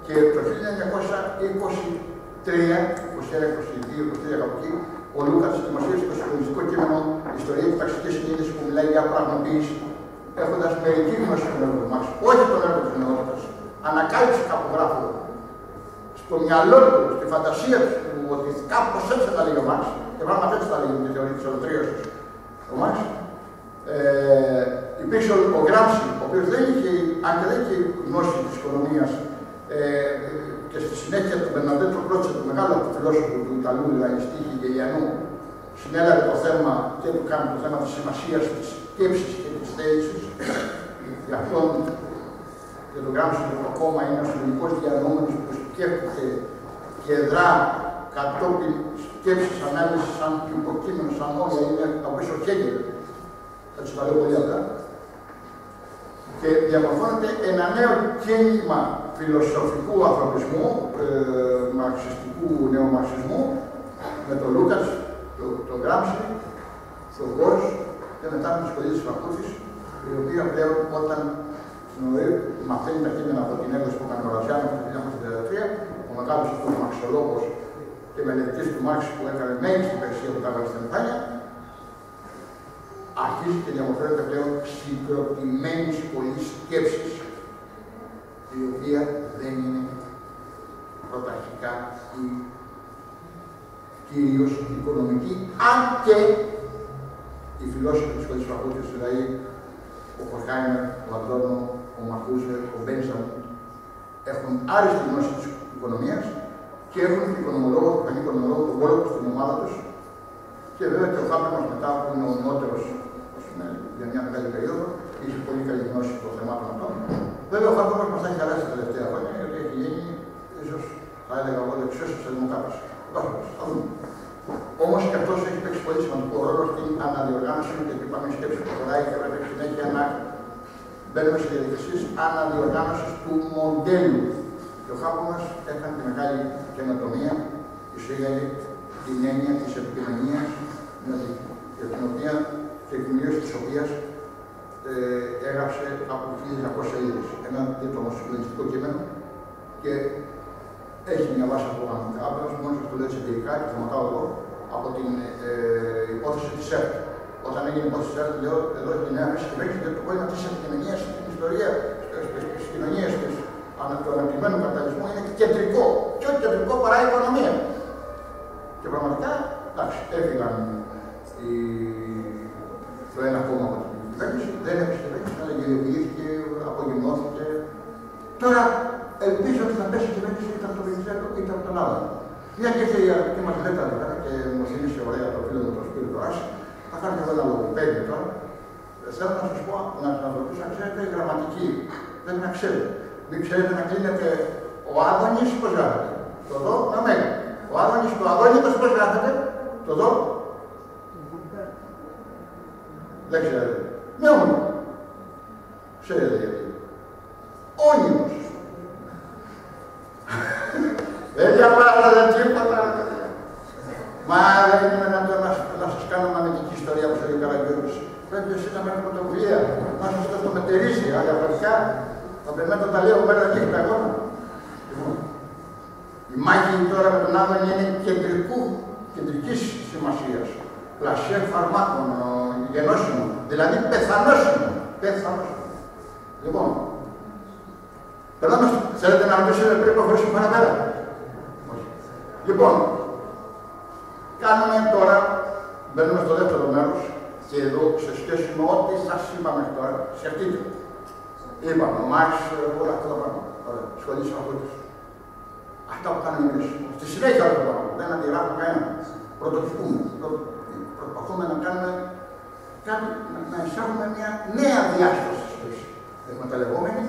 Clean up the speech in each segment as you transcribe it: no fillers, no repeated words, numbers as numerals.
Και το 1923, 21-22 από εκεί, ο Λούκας δημοσίευσε το συγκλονιστικό κείμενο Ιστορία του Ταξική Συνείδηση που μιλάει για πραγματοποίηση, έχοντας μερική γνώση του έργου του Μάρξ, όχι τον έργο της νεότητας. Ανακάλυψε κάπου γράφω στο μυαλό του, στη φαντασία του, ότι κάπως έτσι θα λέει ο Μάρξ, και πράγματι έτσι θα λέει με τη θεωρία της ολοτρίωσης ο Μάρξ. Υπήρξε ο Γκράμψι, ο οποίος δεν είχε, αν και δεν είχε γνώση της οικονομίας, και στη συνέχεια του Μπερναντέτο Κρότσε, του μεγάλου φιλόσοφου του Ιταλού Ιλανιστή Χιγελιανού, συνέλαβε το θέμα και του κάνει το θέμα της σημασίας της σκέψης και της θέησης. Γι' αυτόν και το Γκράμψι το κόμμα είναι ο συλλογικός διανοούμενος που σκέφτεται και δρά κατόπιν σκέψης, ανάλυσης, σαν υποκείμενο, σαν όρια, είναι από πίσω Χέγκελ. Έτσι τα λέω πολύ απλά. Και διαμορφώνεται ένα νέο κίνημα φιλοσοφικού ανθρωπισμού, μαρξιστικού νεομαρξισμού, με τον Λούκας, τον Γκράμψι, τον Γκος και μετά με τη σχολή της Φακούθης, η οποία πλέον όταν μαθαίνει τα κείμενα από την έκδοση που έκανε ο Ρασιάνος το 1933, ο μεγάλος αυτός μαρξολόγος και μελετητής του Μάρξ που έκανε μέγιστη υπηρεσία που τα έβαλε στην Ιππάνια, αρχίζει και διαμορφώνεται πλέον συγκροτημένη σχολή σκέψης, η οποία δεν είναι πρωταρχικά ή κυρίως οικονομική, αν και οι φιλόσοφοι της σχολής Φακούθης, δηλαδή ο Χορχάιμερ, ο Αντώνο, ο Μαρκούζε, ο Μπένζαμ, έχουν άριστη γνώση της οικονομίας και έχουν την οικονομολόγο, τον πανή οικονομολόγο, τον Βόλο του στην ομάδα τους. Και βέβαια και ο Χάπερμας μετά, που είναι ο νεότερος για μια μεγάλη περίοδο, είχε πολύ καλή γνώση των θεμάτων αυτών. Βέβαια, ο Χάπερμας μας έχει χαράσει τα τελευταία χρόνια, γιατί έχει γίνει, ίσως θα έλεγα εγώ, δεξιός σοσιαλδημοκράτης. Θα δούμε. Όμως και αυτός έχει παίξει πολύ σημαντικό ρόλο στην αναδιοργάνωση, γιατί είπαμε η σκέψη που προχωράει και πρέπει συνέχεια να μπαίνουμε σε διαδικασίες αναδιοργάνωσης του μοντέλου. Και ο Χάπερμας έκανε τη μεγάλη καινοτομία, εισήγαγε την έννοια της επικοινωνίας, για την οποία και εκμιλίωση της οποίας έγραψε από 1200 σελίδες. Ένα δίπλωμα συγκλονιστικό κείμενο και έχει μια βάση από άπειρος, μόλις αυτό λέει εμπειρικά και θεματάω εγώ, από την υπόθεση της ΕΡΤ. Όταν έγινε η υπόθεση της ΕΡΤ, λέω εδώ στη νέα μέση κυβέρνηση, γιατί το πρόβλημα της επικοινωνίας στην ιστορία, στις κοινωνίες του αναπτυγμένου καπιταλισμού είναι κεντρικό. Και όχι κεντρικό παρά η οικονομία. Και πραγματικά, εντάξει, έφυγαν το ένα κόμμα από την κυβέρνηση, δεν έπαιξε η κυβέρνηση, αλλά γελιοποιήθηκε, απογυμνώθηκε. Τώρα ελπίζω ότι θα πέσει η κυβέρνηση είτε από τον Βενιζέλο είτε από τον άλλον. Μια και ήρθε η αγαπητή μας λέτα εδώ πέρα και μου θύμισε ωραία το φίλο μου τον Σπύρο Άση, θα κάνω και εδώ ένα λογοπαίδιο τώρα. Θέλω να σας πω, να σας ρωτήσω, αν ξέρετε γραμματική. Πρέπει να ξέρετε. Μην ξέρετε να κλείνετε ο Άδωνης πώς γράφεται. Το δω να μένει. Ο Άδωνης, το Αδόνητος πώς γράφεται. Το δω. Δεν ξέρετε. Ναι, όμως. Ξέρετε γιατί. Όνειρος. Δεν διαβάζετε τίποτα. Μα δεν είναι να σας κάνω μαγνητική ιστορία που θέλει ο Καραγκιόζης. Πρέπει εσύ να παίρνει πρωτοβουλία. Να σας το μετερίζει, διαφορετικά. Θα περιμένω τα λέω μέρα νύχτα ακόμα. Η μάχη τώρα με τον Άδωνη είναι κεντρικής σημασίας. Πλασέ φαρμάκων, γενώσιμων, δηλαδή πεθανώσιμων. Λοιπόν, περνάμε, θέλετε να ρωτήσετε πριν προχωρήσουμε παραπέρα. Λοιπόν, κάνουμε τώρα, μπαίνουμε στο δεύτερο μέρος και εδώ σε σχέση με ό,τι σας είπα μέχρι τώρα, σκεφτείτε. Είπαμε, ο Μάρξ, όλα αυτά τα πράγματα. Ωραία, σχολείς αυτούς. Αυτά που κάνουμε εμείς. Στη συνέχεια όλα τα πράγματα. Δεν αντιγράφουμε κανένα. Πρωτοτυπούμε. Προσπαθούμε να κάνουμε κάτι, να εισάγουμε μια νέα διάσταση σχέση. Εκμεταλλευόμενη,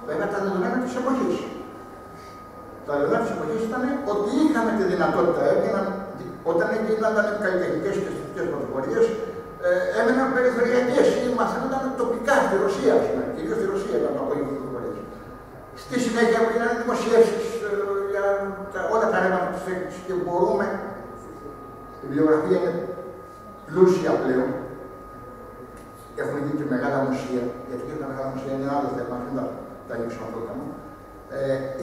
βέβαια τα δεδομένα της εποχής. Τα δεδομένα της εποχής ήταν ότι είχαμε τη δυνατότητα, όταν έγιναν καλλιτεχνικές και αισθητικές πρωτοβουλίες, έμεναν περιφερειακές ή μαθαίνονταν τοπικά στη Ρωσία, κυρίως στη Ρωσία ήταν το απόγευμα της πρωτοβουλίας. Στη συνέχεια έγιναν δημοσιεύσεις για όλα τα ρεύματα της τέχνης και μπορούμε, η βιβλιογραφία είναι πλούσια πλέον. Έχουν γίνει και μεγάλα μουσεία, γιατί και τα μεγάλα μουσεία είναι ένα άλλο θέμα, δεν τα ανοίξουμε αυτό το θέμα.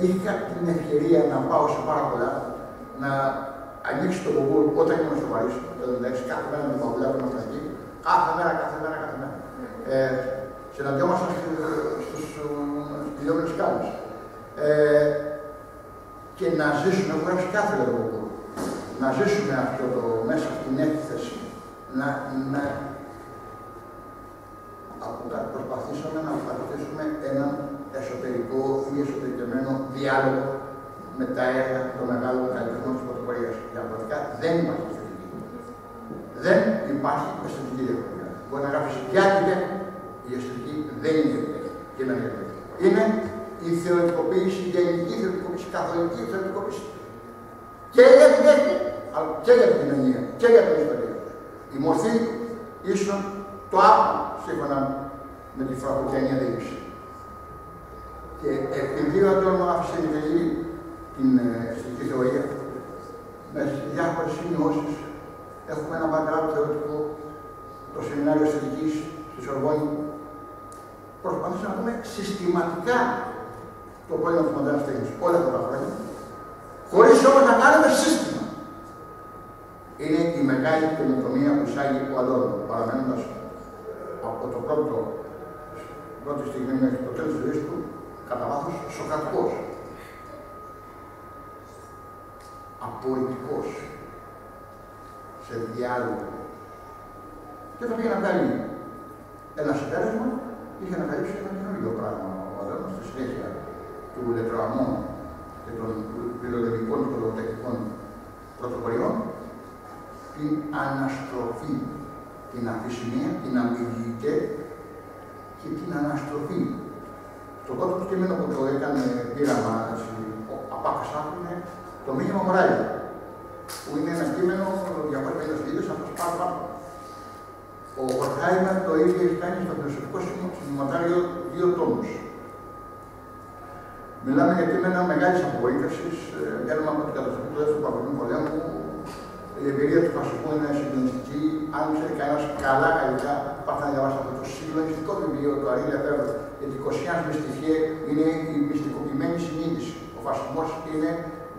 Είχα την ευκαιρία να πάω σε πάρα πολλά, να ανοίξει το Google όταν ήμουν στο Παρίσι, το 1996, κάθε μέρα με τον Παυλιάδο ήμουν εκεί, κάθε μέρα. Συναντιόμασταν στους πυλιόμενους κάλους. Και να ζήσουμε, έχω γράψει κάθε λόγο, να ζήσουμε αυτό το, μέσα από την έκθεση, προσπαθήσαμε να παρατηρήσουμε έναν εσωτερικό ή εσωτερικευμένο διάλογο με τα έργα των μεγάλων καλλιτεχνών της πρωτοπορίας. Διαφορετικά δεν υπάρχει αισθητική. Δεν υπάρχει αισθητική διαφορετικά. Μπορεί να γράψει για την τέχνη, η αισθητική δεν είναι για την τέχνη. Είναι η θεωρητικοποίηση, η γενική θεωρητικοποίηση, η καθολική θεωρητικοποίηση. Και για την τέχνη, αλλά και για την κοινωνία, και για την ιστορία. Η μορφή ίσον το άπλο, σύμφωνα με τη φραγκοκιανή αντίληψη. Και επειδή ο Αντώνης άφησε εντελή την αισθητική θεωρία, με διάφορες σημειώσεις, έχουμε ένα background θεωρητικό, το σεμινάριο αισθητικής στη Σορβόνη. Προσπαθήσαμε να δούμε συστηματικά το πρόβλημα της μοντέρνας τέχνης όλα αυτά τα χρόνια, χωρίς όμως να κάνουμε σύστημα. Είναι η μεγάλη καινοτομία που εισάγει ο Αντώνης, παραμένοντας από το πρώτη στιγμή μέχρι το τέλος της ζωής του, κατά βάθος σοκρατικός, απορριτικός, σε διάλογο. Και όταν πήγε να κάνει ένα συμπέρασμα, είχε ανακαλύψει ένα καινούργιο πράγμα ο Αντώνης στη συνέχεια του λετροαμού και των φιλολογικών και λογοτεχνικών πρωτοποριών, την αναστροφή, την αμφισημία, την αμφιλιητέ και την αναστροφή. Το πρώτο κείμενο που το έκανε πείραμα απάκασα είναι το μήνυμα Μωράη, που είναι ένα κείμενο 250 σελίδες, αυτός πάνω. Ο Χορχάιμερ το ίδιο έχει κάνει στο φιλοσοφικό συνωματάριο 2 τόμους. Μιλάμε για κείμενα μεγάλης απογοήτευσης, βγαίνουμε από την καταστροφή του Δεύτερου Παγκοσμίου Πολέμου. Η εμπειρία του φασισμού είναι συγκλονιστική. Αν ξέρει κανένας καλά γαλλικά, πάρτε να διαβάσει αυτό το συγκλονιστικό βιβλίο του Αρίλ Λεφέβρ, γιατί Κοσιάνς Μυστιφιέ είναι η μυστικοποιημένη συνείδηση. Ο φασισμός είναι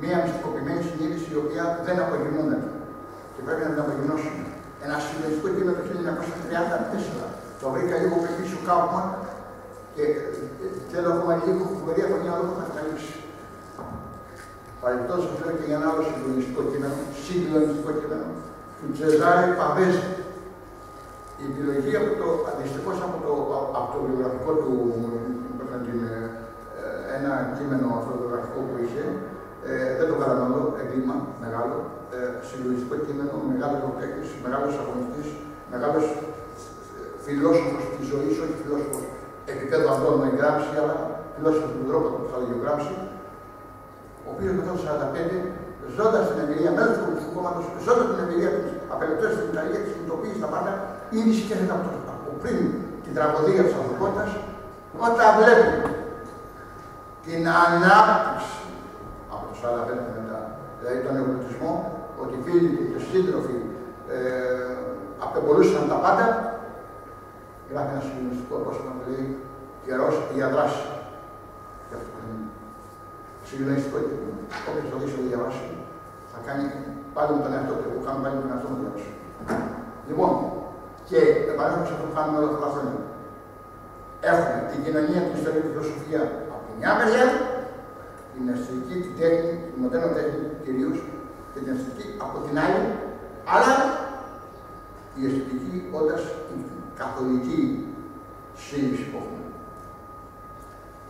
μια μυστικοποιημένη συνείδηση η οποία δεν απογυμνώνεται. Και πρέπει να την απογυμνώσουμε. Ένα συγκλονιστικό κείμενο το 1934. Το βρήκα λίγο πριν πίσω Κάουπμαν και θέλω ακόμα λίγο κουβερία από μια λόγω θα καταλήξει. Παρεμπιπτόντως, σας λέω και για ένα άλλο συγκλονιστικό κείμενο του Τσεζάρε Παβέζη. Η επιλογή αντιστοιχώς από το βιογραφικό του, ένα κείμενο αυτοβιογραφικό που είχε, δεν το κατανοώ, έγκλημα μεγάλο, συγκλονιστικό κείμενο, μεγάλος λογοτέχνης, μεγάλος αγωνιστής, μεγάλος φιλόσοφος της ζωής, όχι φιλόσοφος επίπεδο αυτόν να εγγράψει, αλλά φιλόσοφος του τρόπου που θα γεωγράψει, ο οποίος μετά το 1945, ζώντας την εμπειρία μέλος του Κομμουνιστικού Κόμματος, ζώντας την εμπειρία της απελευθέρωσης στην Ιταλία, της κινητοποίησης στα πάντα, ήδη σκέφτεται από πριν την τραγωδία της ανθρωπότητας, όταν βλέπει την ανάπτυξη από το 1945 και μετά, δηλαδή τον εμπλουτισμό, ότι οι φίλοι του και οι σύντροφοι απεμπολούσαν τα πάντα, γράφει ένα συγκλονιστικό πρόσωπο που λέει καιρός για δράση. Συγκλονιστικό κείμενο. Όποιος το δει στο διαβάσει, θα κάνει πάλι με τον εαυτό του. Εγώ κάνω πάλι με τον εαυτό μου διαβάσει. Λοιπόν, και επανέρχομαι σε αυτό που κάνουμε όλα αυτά τα χρόνια. Έχουμε την κοινωνία, την ιστορία, την φιλοσοφία από τη μια μεριά, την αισθητική, την τέχνη, την μοντέρνα τέχνη κυρίως, και την αισθητική από την άλλη, αλλά η αισθητική όντας την καθολική σύλληψη που έχουμε.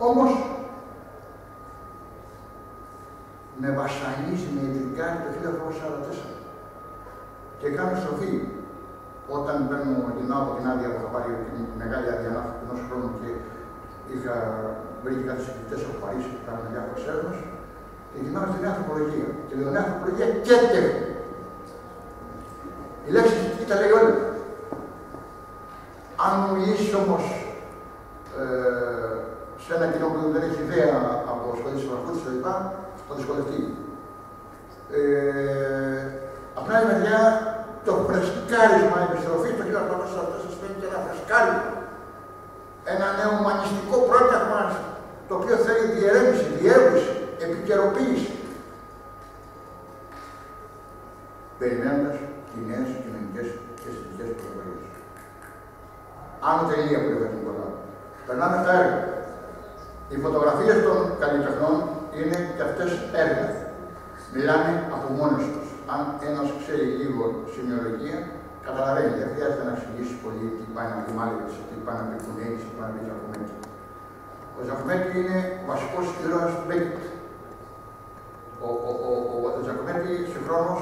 Όμως, με βασανίζει, με ειδικάρει το 1944 και κάνω στροφή. Όταν γυρνάω από την άδεια που είχα πάρει τη μεγάλη άδεια ενός χρόνου και είχα βρει και κάτι συγκριτές από Παρίσι που κάνουν διάφορες έρευνες και γυρνάω στη νέα ανθρωπολογία. Και λέω νέα ανθρωπολογία και τέχνη. Η λέξη αισθητική τα λέει όλα. Αν μου μιλήσεις όμως σε ένα κοινό που δεν έχει ιδέα από σχολές της Φραγκφούρτης κλπ. Θα δυσκολευτεί. Απ' την άλλη μεριά, το φρεσκάρισμα, η επιστροφή το 1844 σημαίνει και ένα φρεσκάρισμα. Ένα νέο ουμανιστικό πρόταγμα το οποίο θέλει διερεύνηση, διεύρυνση, επικαιροποίηση. Περιμένοντας κοινές, κοινωνικές και αισθητικές πρωτοβουλίες. Άνω τελεία που λέγαμε πολλά. Περνάμε στα έργα. Οι φωτογραφίες των καλλιτεχνών είναι και αυτές έργα. Μιλάνε από μόνες τους. Αν ένας ξέρει λίγο σημειολογία, καταλαβαίνει. Δεν χρειάζεται να εξηγήσει πολύ τι πάει να πει Μάλεβιτς, τι πάει να πει Κουνέης, τι πάει να πει Τζακομέτη. Ο Τζακομέτη είναι ο βασικός ήρωας του Μπέκετ. Ο Τζακομέτη συγχρόνως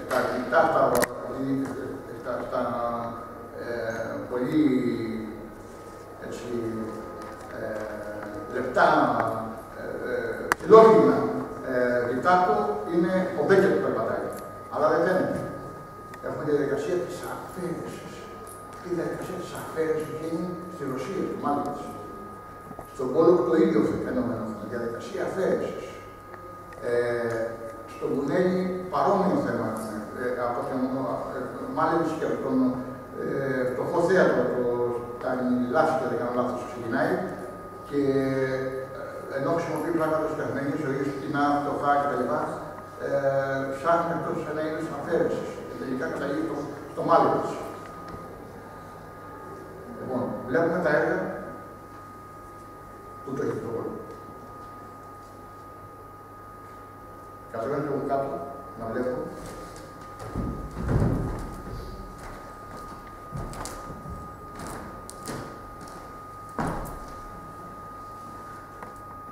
στα αρκετά, στα πολύ έτσι, λεπτά φιλόγυνα δικά του είναι ο Μπέκετ που περπατάει. Αλλά δεν φαίνεται. Έχουμε τη διαδικασία της αφαίρεσης. Η διαδικασία της αφαίρεσης γίνει στη Ρωσία, του Μάλεβιτς. Στον Πόλο το ίδιο φαινόμενο. Η διαδικασία αφαίρεσης. Στον Μπουνέλη παρόμοιο θέμα. Από τον Μάλεβιτς και από τον φτωχό θέατρο, τα Λάση και δεν κάνω λάθος, ξεκινάει και ενώ χρησιμοποιεί πράγματα στεγμένη ζωή, κοινά, φτωχά κτλ. Ψάχνει αυτός ένα είδος αφαίρεσης και τελικά καταλήγει στο Μάλεβιτς. Λοιπόν, βλέπουμε τα έργα που το έχει το πόλο. Καθόλου λίγο κάτω, να βλέπω.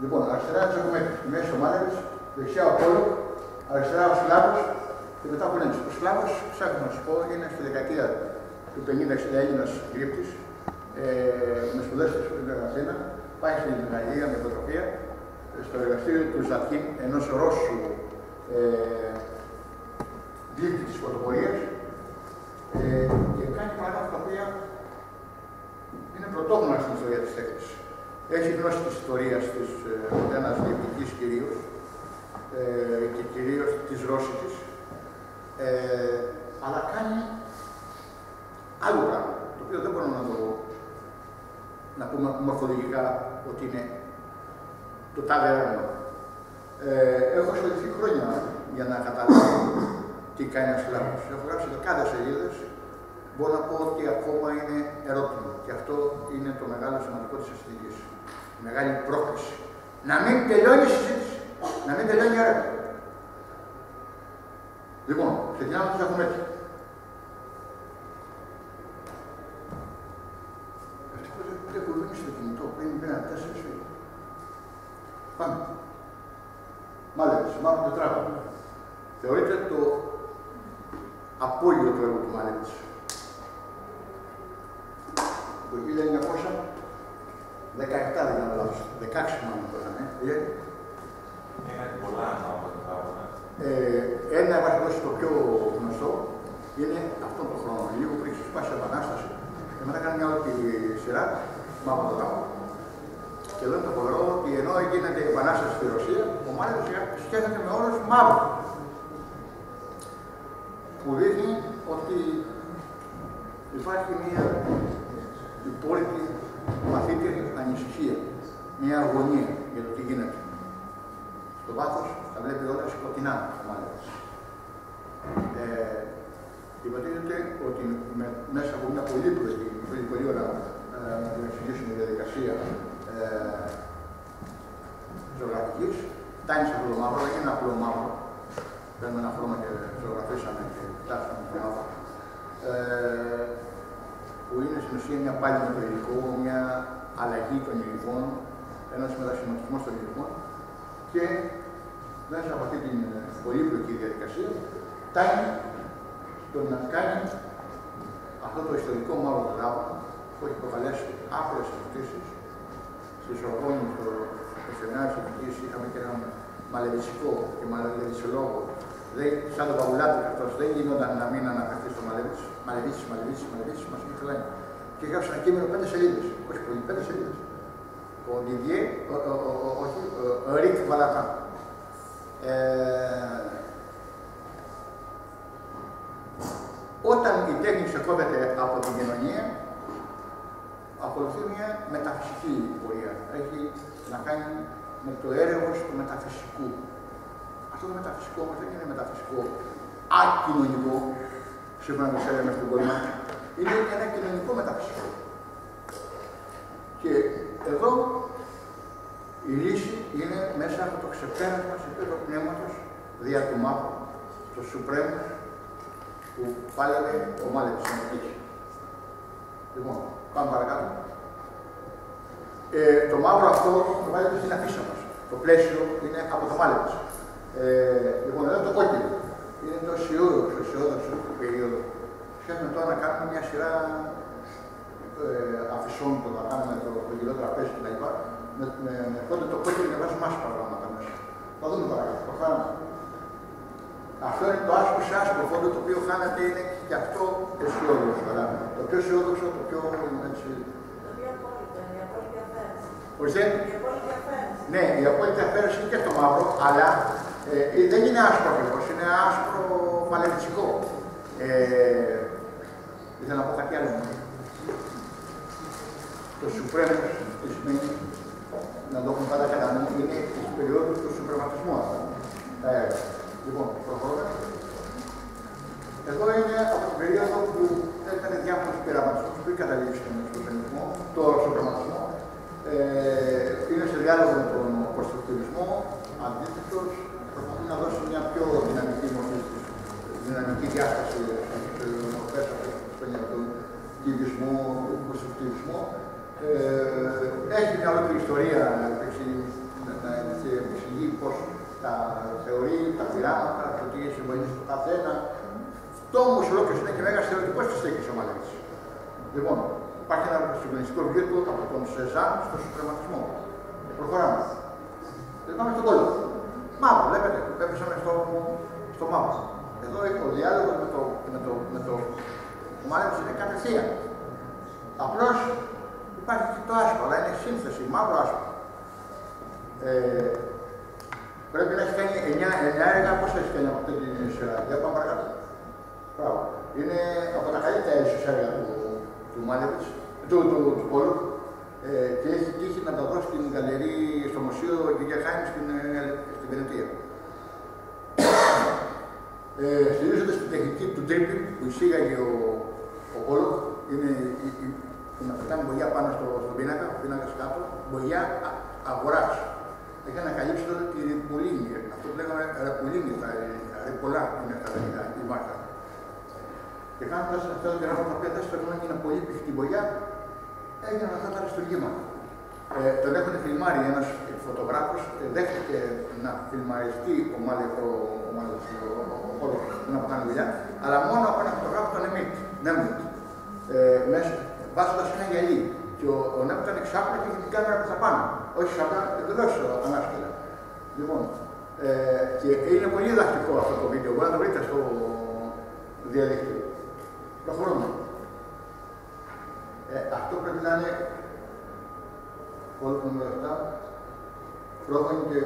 Λοιπόν, αριστερά έχουμε μέσα ο Μάλεβιτς, δεξιά ο Πόλο, αριστερά ο Σλάβος και μετά ο Κουνέης. Ο Σλάβος, ψάχνω να σου πω, είναι στη δεκαετία του 50-60 Έλληνας γρήπτης, με σπουδές στην Αθήνα, πάει στην Γαλλία με υποτροφία, στο εργαστήριο του Ζατκίν, ενός Ρώσου δίκτυ της φωτοπορίας και κάνει πράγματα τα οποία είναι πρωτόγνωρα στην ιστορία της τέχνης. Έχει γνώση της ιστορίας της ένας διευθυντής κυρίως και κυρίως της Ρώσικης, αλλά κάνει άλλο πράγμα, το οποίο δεν μπορούμε να πούμε μορφολογικά ότι είναι το τάδε έργο. Έχω ασχοληθεί χρόνια για να καταλάβω τι κάνει ο Σλάβος. Έχω γράψει δεκάδες σελίδες. Μπορώ να πω ότι ακόμα είναι ερώτημα. Και αυτό είναι το μεγάλο σημαντικό της αισθητικής. Η μεγάλη πρόκληση. Να μην τελειώνει η συζήτηση. Να μην τελειώνει η έργα. Λοιπόν, ξεκινάμε το Τζακομέτη. Ευτυχώς δεν έχω βγει στο κινητό πριν πέρα 4 φίλοι. Πάμε. Μάλεβιτς, μάλλον τετράγωνο. Θεωρείται το απόλυτο έργο του Μάλεβιτς. Το 1917 δεν κάνω λάθος, 16 μάλλον τώρα, ναι. Έκανε πολλά από τετράγωνα. Ένα βασικό το πιο γνωστό είναι αυτό το χρόνο, λίγο πριν ξεσπάσει η Επανάσταση. Και μετά κάνει μια όλη σειρά, μαύρο το τάγο. Και εδώ είναι το φοβερό ότι ενώ γίνεται η Επανάσταση στη Ρωσία, ο Μάλεβιτς σκέφτεται με όρους μαύρο. Που δείχνει ότι υπάρχει μια υπόλοιπη μαθήτερη ανησυχία, μια αγωνία για το τι γίνεται. Στο βάθος τα βλέπει όλα σκοτεινά ο Μάλεβιτς. Υποτίθεται ότι μέσα από μια πολύ ώρα να την εξηγήσουμε τη διαδικασία ζωγραφικής, φτάνει σε αυτό το μαύρο, δεν είναι απλό μαύρο. Παίρνουμε ένα χρώμα και ζωγραφίσαμε και φτάσαμε το μαύρο. Που είναι στην ουσία μια πάλι με το υλικό, μια αλλαγή των υλικών, ένας μετασχηματισμός των υλικών και μέσα από αυτή την πολύπλοκη διαδικασία φτάνει στο να κάνει αυτό το ιστορικό μαύρο τράγωνο που έχει προκαλέσει άπειρες συζητήσεις. Στη Σορβόνη, στο σεμινάριο της Εθνικής, είχαμε και έναν μαλεβιτσικό και μαλεβιτσολόγο. Σαν τον Παουλάτη, αυτός δεν γινόταν να μην αναφερθεί στο Μαλεβίτς. Μαλεβίτς, μας είχε τρελάνει. Και έγραψε ένα κείμενο 5 σελίδες. Όχι πολύ, 5 σελίδες. Ο Ντιδιέ, ο Ρικ Βαλατά. Όταν η τέχνη ξεκόβεται από την κοινωνία, ακολουθεί μια μεταφυσική πορεία. Έχει να κάνει με το έρευος του μεταφυσικού. Αυτό το μεταφυσικό όμως δεν είναι μεταφυσικό ακοινωνικό, σύμφωνα με τις έρευνες του Goleman, είναι ένα κοινωνικό μεταφυσικό. Και εδώ η λύση είναι μέσα από το ξεπέρασμα σε επίπεδο πνεύματος δια του μαύρου, το Σουπρέμου, που πάλι ο Μάλεβιτς να νικήσει. Λοιπόν, πάμε παρακάτω. Το μαύρο αυτό το Μάλεβιτς είναι αφήσα μας. Το πλαίσιο είναι από το Μάλεβιτς. Λοιπόν, εδώ το κόκκινο είναι το αισιόδοξο περίοδο. Σκέφτομαι τώρα να κάνουμε μια σειρά αφισών που θα κάνουμε το γυρό τραπέζι κτλ. Τότε το κόκκινο και βάζουμε άσπρα πράγματα μέσα. Θα δούμε παρακάτω. Προχάμε. Αυτό είναι το άσπρο σε άσπρο φόντο το οποίο χάνεται, είναι και αυτό αισιόδοξο. Το πιο αισιόδοξο, το πιο έτσι. Το πιο απόλυτο, η απόλυτη αφαίρεση. Ορίστε. Η απόλυτη αφαίρεση. Ναι, η απόλυτη αφαίρεση είναι και στο μαύρο, αλλά δεν είναι άσπρο ακριβώς, είναι άσπρο μαλευτικό. Ήθελα να πω κάτι άλλο. Το Σουπρέμος, τι σημαίνει, να το έχουμε πάντα κατά νου, είναι η περίοδο του Σουπρεματισμού. Λοιπόν, προχωρούμε. Εδώ είναι από την περίοδο που έκανε διάφορους πειραματισμούς πριν καταλήξει το Σουπρεματισμό. Είναι σε διάλογο με τον κονστρουκτιβισμό, αντίθετος, προσπαθεί να δώσει μια πιο δυναμική μορφή, δυναμική διάσταση στις μορφές αυτές του κυβισμού, του κονστρουκτιβισμού. Έχει μια ολόκληρη ιστορία να εξηγεί πώς τα θεωρεί, τα πειράματα, το τι έχει συμβαίνει στο καθένα. Αυτό όμως ολόκληρο είναι και μέγας θεωρητικός της στέκης ο Μάλεβιτς. Λοιπόν, υπάρχει ένα συγκλονιστικό βιβλίο του από τον Σεζάν στο Σουπρεματισμό. Προχωράμε. Πάμε στον κόλλο. Μαύρο, βλέπετε, έπεσαμε στο μαύρο. Εδώ ο διάλογος με το Μάλεβιτς είναι κατευθείαν. Απλώς υπάρχει και το άσπρο, αλλά είναι σύνθεση, μαύρο-άσπρο. Πρέπει να έχει κάνει 9 έργα, πώς έχει κάνει από αυτή την σειρά. Για πάμε παρακάτω. Μπράβο. Είναι από τα καλύτερα ίσως έργα του Μάλεβιτς, του Πόλου, και έχει τύχει να τα δώσει στην γαλερί, στο Μουσείο Γκuggenheim στην Βενετία. Στηρίζοντας την τεχνική του dripping που εισήγαγε ο Πόλου, είναι να πετάμε μπογιά πάνω στον πίνακα, ο πίνακας κάτω, μπογιά αγοράς. Έχει ανακαλύψει τότε τη Ρεπουλίνη, αυτό που λέγαμε Ρεπουλίνη, τα Ρεπολά είναι τα ελληνικά, η μάρκα. Και κάνοντας αυτά τα γράφματα τα οποία δεν στρέφουν να είναι πολύ πηχτή μπογιά, έγιναν αυτά τα αριστουργήματα. Τον έχουν φιλμάρει ένας φωτογράφος, δέχτηκε να φιλμαριστεί ο χώρος να κάνει δουλειά, αλλά μόνο από ένα φωτογράφο τον Νέμουτ, βάζοντας ένα γυαλί. Και ο Νέμουτ ήταν εξάπλα και είχε την κάμερα που θα πάνω. Όχι σαφά, εντελώς ανάσκελα. Λοιπόν, και είναι πολύ διδακτικό αυτό το βίντεο, μπορείτε να το βρείτε στο διαδίκτυο. Προχωρούμε. Αυτό πρέπει να είναι όλο το νούμερο 7, πρόγραμμα και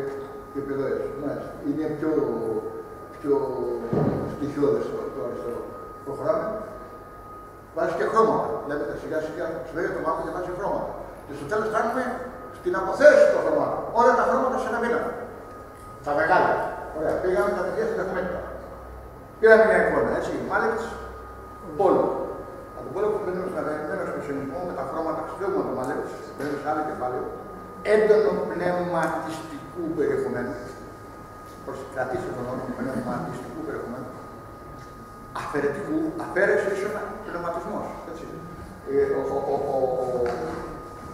επιδόες. Είναι πιο στοιχειώδες το αριστερό. Προχωράμε. Βάζει και χρώματα. Βλέπετε σιγά σιγά ξεβαίνει το μάτι και βάζει χρώματα. Και στο τέλος κάνουμε στην αποθέωση των χρωμάτων. Όλα τα χρώματα σε ένα μήνα. Τα μεγάλα. Ωραία. Πήγαμε τα παιδιά στην δοκιμέτρα. Πήραμε μια εικόνα, έτσι. Μάλεβιτς, Πόλο. Από τον Πόλο που μπαίνουμε στον αγαπημένο εξπρεσιονισμό με τα χρώματα, ξέρουμε το Μάλεβιτς, μπαίνουμε σε άλλο κεφάλαιο. Έντονο πνευματιστικού περιεχομένου. Κρατήστε τον όρο πνευματιστικού περιεχομένου. Αφαιρετικού, αφαίρεση ίσον πνευματισμός.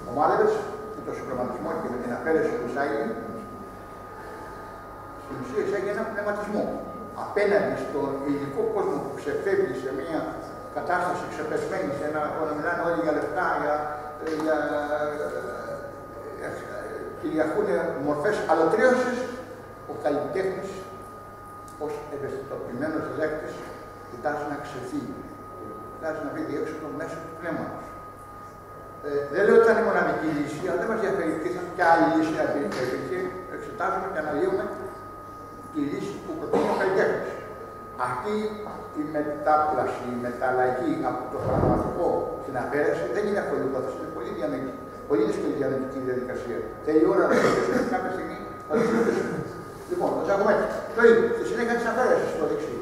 Ο Μάλεβιτς με τον σουπρεματισμό και με την αφαίρεση του εισάγει, στην ουσία εισάγει έναν πνευματισμό. Απέναντι στον υλικό κόσμο που ξεφεύγει σε μια κατάσταση ξεπεσμένη, σε ένα να μιλάνε όλοι για λεφτά, κυριαρχούν μορφές αλωτρίωσης, ο καλλιτέχνης ως ευαισθητοποιημένος δέκτης κοιτάζει να ξεφύγει, κοιτάζει να βρει διέξοδο μέσω του πνεύματος. Δεν λέω ότι ήταν η μοναδική λύση, αλλά δεν μας διαφέρει και άλλη λύση να υπήρχε. Εξετάζουμε και αναλύουμε τη λύση που προτείνει ο καλλιτέχνης. Αυτή η μετάπλαση, η μεταλλαγή από το πραγματικό στην αφαίρεση δεν είναι εύκολη υπόθεση. Είναι πολύ δύσκολη διανοητική διαδικασία. Θέλει ώρα να το δει κάποια στιγμή να το συζητήσουμε. Λοιπόν, το Τζακομέτη. Το ίδιο. Στη συνέχεια τη αφαίρεση στο δεξί.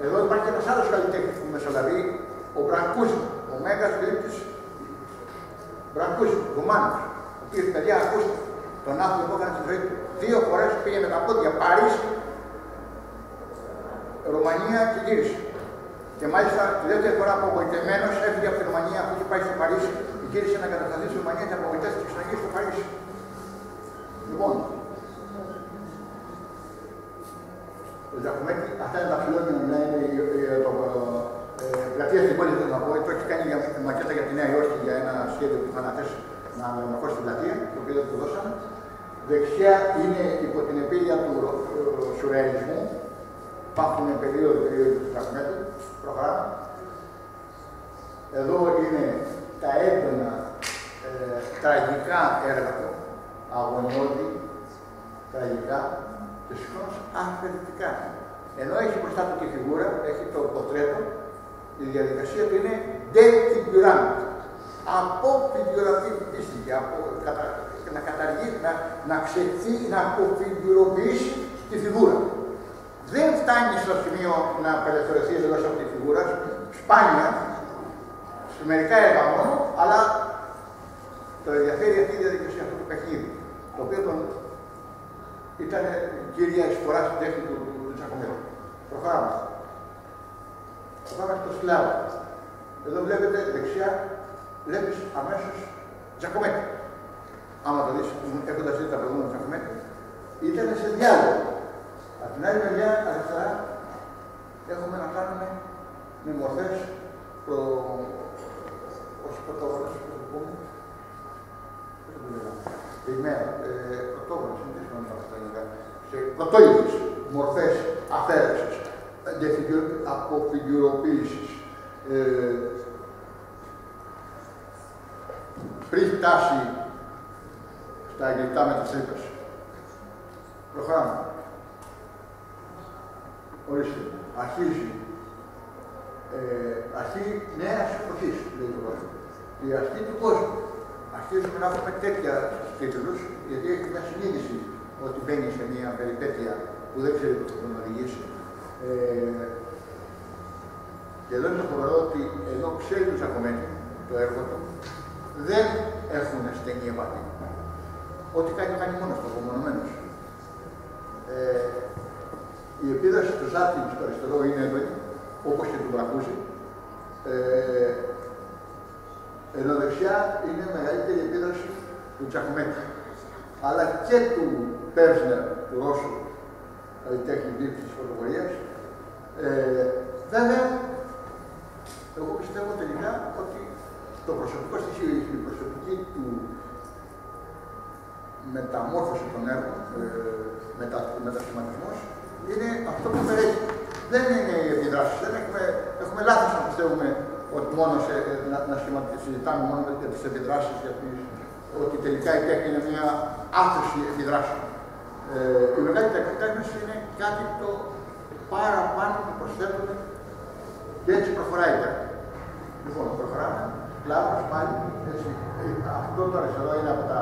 Εδώ υπάρχει ένα άλλο καλλιτέχνη που μεσολαβεί, ο Μπραγκούζη, ο μέγας λήπτης Μπραγκούζη, Ρουμάνος. Ο οποίος, παιδιά, ακούστε, τον άνθρωπο που έκανε τη ζωή του. 2 φορές πήγε με τα πόδια Παρίσι, Ρουμανία και γύρισε. Και μάλιστα τη δεύτερη φορά απογοητευμένος έφυγε από τη Ρουμανία, αφού είχε πάει στο Παρίσι, γύρισε να κατασταθεί στη Ρουμανία και απογοητεύτηκε και ξαναγύρισε στο Παρίσι. Λοιπόν, το Τζακομέτη, αυτά είναι τα φιλόμενα, είναι το πλατεία στην πόλη, θέλω να πω, το έχει κάνει για μακέτα για τη Νέα Υόρκη για ένα σχέδιο που είχαν θέσει να αναμορφώσει την πλατεία, το οποίο δεν του δώσαμε. Δεξιά είναι υπό την επίλεια του σουρεαλισμού. Υπάρχουν περίοδοι του Τζακομέτη, προχωράμε. Εδώ είναι τα έντονα τραγικά έργα του, αγωνιώδη, τραγικά και συγχρόνως αφαιρετικά. Ενώ έχει μπροστά του τη φιγούρα, έχει το πορτρέτο, η διαδικασία του είναι de figurante. Από φιγουρατιβίστηκε, να καταργεί, να ξεθεί, να αποφιγουροποιήσει τη φιγούρα. Δεν φτάνει στο σημείο να απελευθερωθεί εντελώς από τη φιγούρα, σπάνια, σε μερικά έργα μόνο, αλλά το ενδιαφέρει αυτή η διαδικασία, αυτό το παιχνίδι, το οποίο ήταν κύρια εισφορά στην τέχνη του Τζακομέτη. Προχωράμε. Προχωράμε στο Σλάβο. Εδώ βλέπετε δεξιά, βλέπεις αμέσως Τζακομέτη. Άμα το δεις, έχοντας δει τα προηγούμενα Τζακομέτη, ήταν σε διάλογο. Από την άλλη μεριά, αριστερά, έχουμε να κάνουμε με μορφές ως πρωτόγονες, πώς το πούμε, πώς το λέγαμε, πρωτόγονες, είναι δύσκολο να τα ελληνικά, σε πρωτόγονες μορφές αφαίρεσης, αποφιγουροποίησης, πριν φτάσει στα αγγλικά με τις τρύπες. Προχωράμε. Ορίστε, αρχή νέας εποχής, λέει το κόσμο. Η αρχή του κόσμου. Αρχίζουμε να έχουμε τέτοια τίτλους, γιατί έχει μια συνείδηση ότι μπαίνει σε μια περιπέτεια που δεν ξέρει πώς θα τον οδηγήσει. Και εδώ είναι το φοβερό ότι ενώ ξέρει το Τζακομέτη, το έργο του, δεν έχουν στενή επαφή. Ό,τι κάνει μόνος του, απομονωμένος. Η επίδραση του Ζάτη στο αριστερό είναι έντονη, όπως και του Μπραγκούζη. Ενώ δεξιά είναι μεγαλύτερη επίδραση του Τζακομέτη, αλλά και του Πέρσνερ, του Ρώσου, καλλιτέχνη δίπλης της φωτογραφίας. Βέβαια, εγώ πιστεύω τελικά ότι το προσωπικό στοιχείο, η προσωπική του μεταμόρφωση των έργων, μετασχηματισμός, είναι αυτό που περιέχει. Δεν είναι οι επιδράσεις. Έχουμε λάθος να πιστεύουμε ότι μόνο να συζητάμε μόνο για τις επιδράσεις, γιατί ότι τελικά η τέχνη είναι μια άφηση επιδράσεων. Η μεγάλη τέχνη είναι κάτι το παραπάνω που προσθέτουμε και έτσι προχωράει η τέχνη. Λοιπόν, προχωράμε. Κλάβος πάλι. Αυτό το αριστερό είναι από τα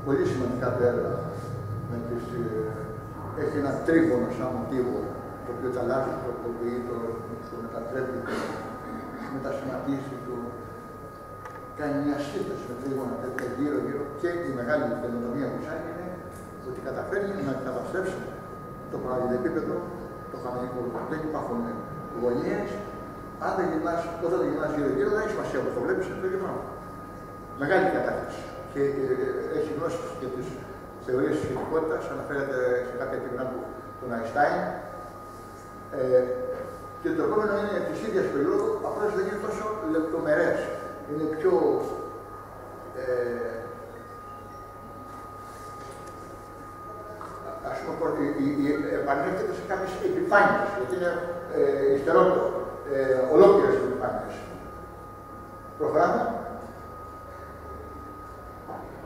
πολύ σημαντικά του έργα. Έχει ένα τρίγωνο σαν μοτίβο, το οποίο τα αλλάζει, το τροποποιεί, το μετατρέπει, το μετασχηματίζει, κάνει μια σύσταση με τρίγωνα τέτοια γύρω-γύρω και η μεγάλη καινοτομία που ψάχνει είναι ότι καταφέρνει να καταστρέψει το παραλληλεπίπεδο, το κανονικό. Δεν υπάρχουν γωνίες. Αν δεν γυρνάς, όταν δεν γυρνάς γύρω-γύρω, δεν έχει σημασία όπως το βλέπεις, είναι το ίδιο πράγμα. Μεγάλη κατάσταση. Και έχει γνώσει για τις θεωρίες της σχετικότητας, αναφέρεται σε κάποια κείμενα του τον Αϊνστάιν. Και το επόμενο είναι της ίδιας περίοδου, απλώς δεν είναι τόσο λεπτομερές. Είναι πιο ας πούμε, επανέρχεται σε κάποιες επιφάνειες, γιατί είναι υστερότερο, ολόκληρες επιφάνειες. Προχωράμε.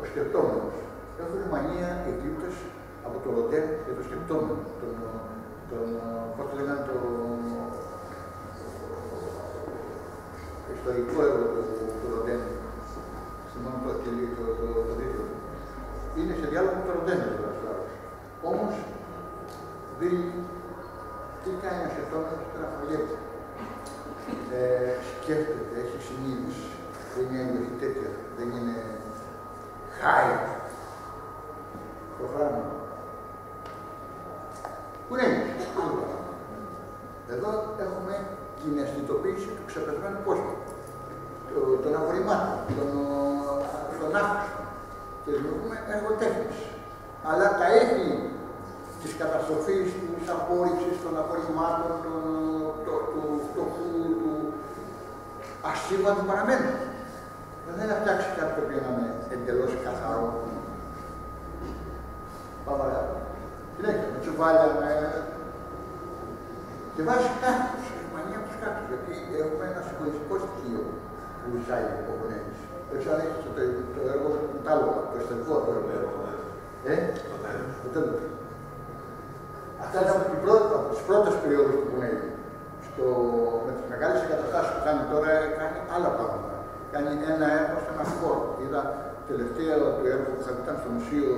Ο σκεπτόμενος. Έχουν μανία οι Αιγύπτες από το Ροντέν και το σκεπτόμενο, πώς το λέγανε, το ιστορικό έργο του Ροντένου. Θυμάμαι το τίτλο. Είναι σε διάλογο με το Ροντένου ο Δασκάλος. Όμως, δει τι κάνει ένας ετώνας που τραφαγεύει. Σκέφτεται, έχει συνείδηση. Δεν είναι ένδοχη τέτοια, δεν είναι χάι. Προχωράμε. Πού είναι εμείς, εδώ έχουμε την αισθητοποίηση του ξεπερασμένου κόσμου, των απορριμμάτων, των άφησων. Και δημιουργούμε εργοτέχνες. Αλλά τα ήθη της καταστροφής, της απόρριψης, των απορριμμάτων, του φτωχού, του ασύμβατου παραμένουν. Δεν θέλει να φτιάξει κάτι το οποίο να είναι εντελώς καθαρό. Πάμε ωραία. Συνέχεια, με τσουβάλια, και βάζει κάρτους, η μανία από τους κάρτους, γιατί έχουμε ένα συγκολιστικό στοιχείο που ζάει ο Κονέλης. Δεν ξέρω αν έχεις το έργο του Τάλογα, το εσωτερικό το έργο. Το τέλος. Αυτά ήταν από τις πρώτες περιόδους του Κονέλη. Με τις μεγάλες εγκαταστάσεις που κάνει τώρα, κάνει άλλα πράγματα. Κάνει ένα έργο σε ένα χώρο. Είδα τελευταίο το έργο που θα ήταν στο Μουσείο